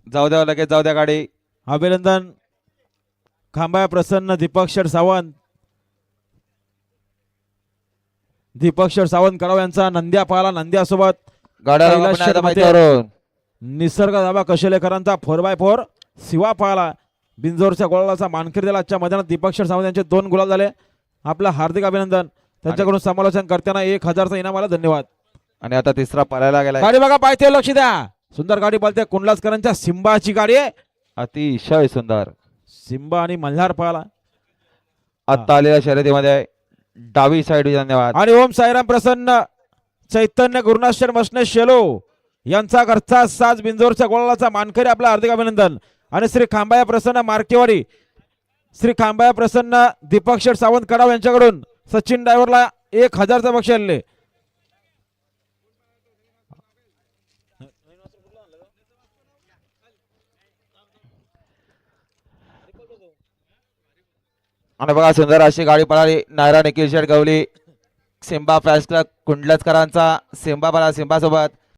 जाऊ द्या लगेच जाऊ द्या गाडी. अभिनंदन खांबा प्रसन्न दीपक शेठ सावंत. दीपक शेठ सावंत कडाव यांचा नंद्या पाहला. नंद्यासोबत गाड्या कैलास पुन्हा एकदा शेठ माहितीवरून. निसर्ग दाबा कशेलेकरांचा 4x4 शिवा पाहला. बिंजोरच्या गोळाचा मानकरी दिला आजच्या मैदानात. दीपक शेठ सावंत यांचे 2 गुलाल झाले. आपलं हार्दिक अभिनंदन. त्यांच्याकडून समालोचन करताना 1000चा इनाम आला. धन्यवाद. आणि आता तिसरा पळायला गेला. गाडी बघा पाहिजे लक्ष द्या. सुंदर गाडी पळते. कुंडलासकरांच्या सिंबाची गाडी आहे. अतिशय सुंदर सिंबा आणि मल्हार पाहला. आता आलेल्या शर्यतीमध्ये डावी साईड. धन्यवाद. आणि ओम साईराम प्रसन्न चैतन्य गुरुनाथ मसने शेलो यांचा घरचा साज बिंजोरच्या गोळाचा मानकरी. आपला हार्दिक अभिनंदन. आणि श्री खांबाया प्रसन्न मार्केवाडी श्री खांबाया प्रसन्न दीपक शेठ सावंत कडाव यांच्याकडून सचिन ड्रायव्हरला 1000चा बक्षीस आले. आणि बघा सुंदर अशी गाडी पळाली. Naira Nikhil Sheth Gawali. Simba fast club कुंडलचकरांचा सिंबा पळा. सिंबा सोबत